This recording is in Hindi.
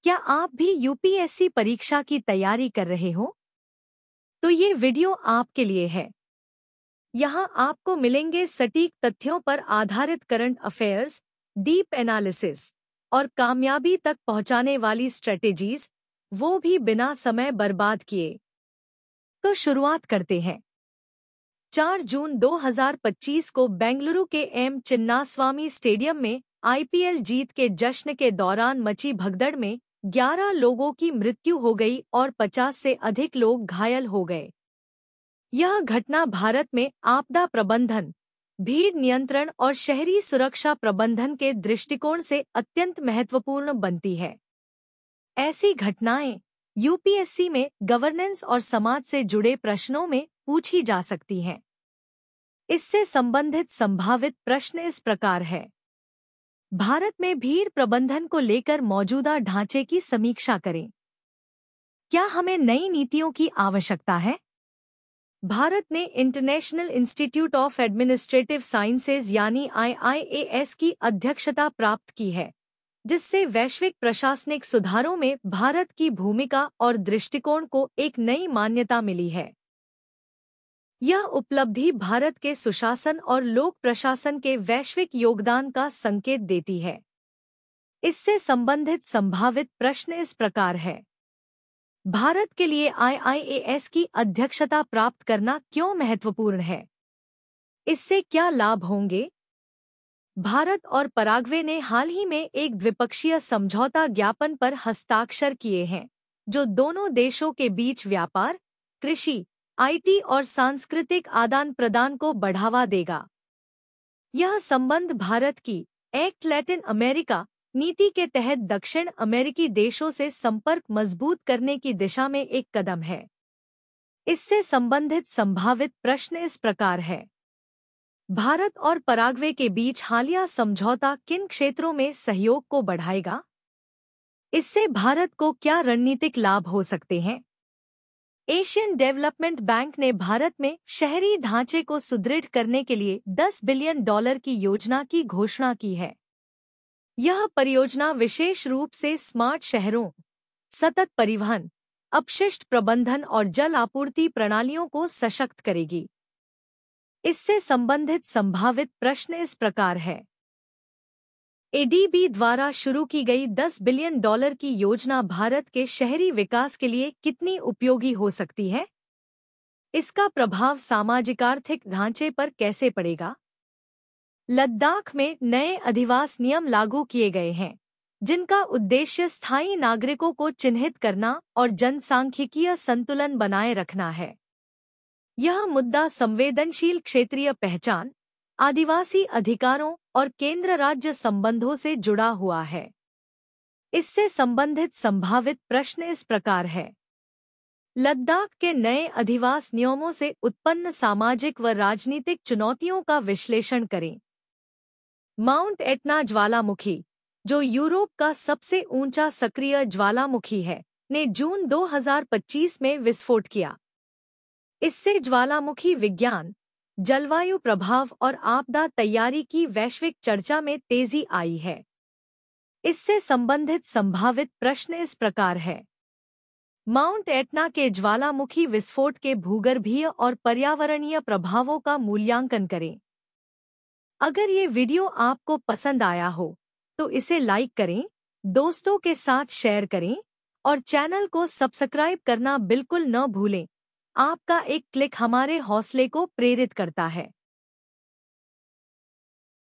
क्या आप भी यूपीएससी परीक्षा की तैयारी कर रहे हो? तो ये वीडियो आपके लिए है। यहाँ आपको मिलेंगे सटीक तथ्यों पर आधारित करंट अफेयर्स, डीप एनालिसिस और कामयाबी तक पहुंचाने वाली स्ट्रेटेजीज, वो भी बिना समय बर्बाद किए। तो शुरुआत करते हैं। 4 जून 2025 को बेंगलुरु के एम चिन्नास्वामी स्टेडियम में आईपीएल जीत के जश्न के दौरान मची भगदड़ में 11 लोगों की मृत्यु हो गई और 50 से अधिक लोग घायल हो गए। यह घटना भारत में आपदा प्रबंधन, भीड़ नियंत्रण और शहरी सुरक्षा प्रबंधन के दृष्टिकोण से अत्यंत महत्वपूर्ण बनती है। ऐसी घटनाएं यूपीएससी में गवर्नेंस और समाज से जुड़े प्रश्नों में पूछी जा सकती हैं। इससे संबंधित संभावित प्रश्न इस प्रकार है। भारत में भीड़ प्रबंधन को लेकर मौजूदा ढांचे की समीक्षा करें। क्या हमें नई नीतियों की आवश्यकता है? भारत ने international institute of administrative sciences यानी IIAS की अध्यक्षता प्राप्त की है, जिससे वैश्विक प्रशासनिक सुधारों में भारत की भूमिका और दृष्टिकोण को एक नई मान्यता मिली है। यह उपलब्धि भारत के सुशासन और लोक प्रशासन के वैश्विक योगदान का संकेत देती है। इससे संबंधित संभावित प्रश्न इस प्रकार है। भारत के लिए IIAS की अध्यक्षता प्राप्त करना क्यों महत्वपूर्ण है? इससे क्या लाभ होंगे? भारत और पराग्वे ने हाल ही में एक द्विपक्षीय समझौता ज्ञापन पर हस्ताक्षर किए हैं, जो दोनों देशों के बीच व्यापार, कृषि, IT और सांस्कृतिक आदान प्रदान को बढ़ावा देगा। यह संबंध भारत की एक्ट लैटिन अमेरिका नीति के तहत दक्षिण अमेरिकी देशों से संपर्क मजबूत करने की दिशा में एक कदम है। इससे संबंधित संभावित प्रश्न इस प्रकार है। भारत और पराग्वे के बीच हालिया समझौता किन क्षेत्रों में सहयोग को बढ़ाएगा? इससे भारत को क्या रणनीतिक लाभ हो सकते हैं? एशियन डेवलपमेंट बैंक ने भारत में शहरी ढांचे को सुदृढ़ करने के लिए $10 बिलियन की योजना की घोषणा की है। यह परियोजना विशेष रूप से स्मार्ट शहरों, सतत परिवहन, अपशिष्ट प्रबंधन और जल आपूर्ति प्रणालियों को सशक्त करेगी। इससे संबंधित संभावित प्रश्न इस प्रकार है। ADB द्वारा शुरू की गई $10 बिलियन की योजना भारत के शहरी विकास के लिए कितनी उपयोगी हो सकती है? इसका प्रभाव सामाजिक-आर्थिक ढांचे पर कैसे पड़ेगा? लद्दाख में नए अधिवास नियम लागू किए गए हैं, जिनका उद्देश्य स्थायी नागरिकों को चिन्हित करना और जनसांख्यिकीय संतुलन बनाए रखना है। यह मुद्दा संवेदनशील क्षेत्रीय पहचान, आदिवासी अधिकारों और केंद्र राज्य संबंधों से जुड़ा हुआ है। इससे संबंधित संभावित प्रश्न इस प्रकार है। लद्दाख के नए अधिवास नियमों से उत्पन्न सामाजिक व राजनीतिक चुनौतियों का विश्लेषण करें। माउंट एटना ज्वालामुखी, जो यूरोप का सबसे ऊंचा सक्रिय ज्वालामुखी है, ने जून 2025 में विस्फोट किया। इससे ज्वालामुखी विज्ञान, जलवायु प्रभाव और आपदा तैयारी की वैश्विक चर्चा में तेजी आई है। इससे संबंधित संभावित प्रश्न इस प्रकार है। माउंट एटना के ज्वालामुखी विस्फोट के भूगर्भीय और पर्यावरणीय प्रभावों का मूल्यांकन करें। अगर ये वीडियो आपको पसंद आया हो, तो इसे लाइक करें, दोस्तों के साथ शेयर करें और चैनल को सब्सक्राइब करना बिल्कुल न भूलें। आपका एक क्लिक हमारे हौसले को प्रेरित करता है।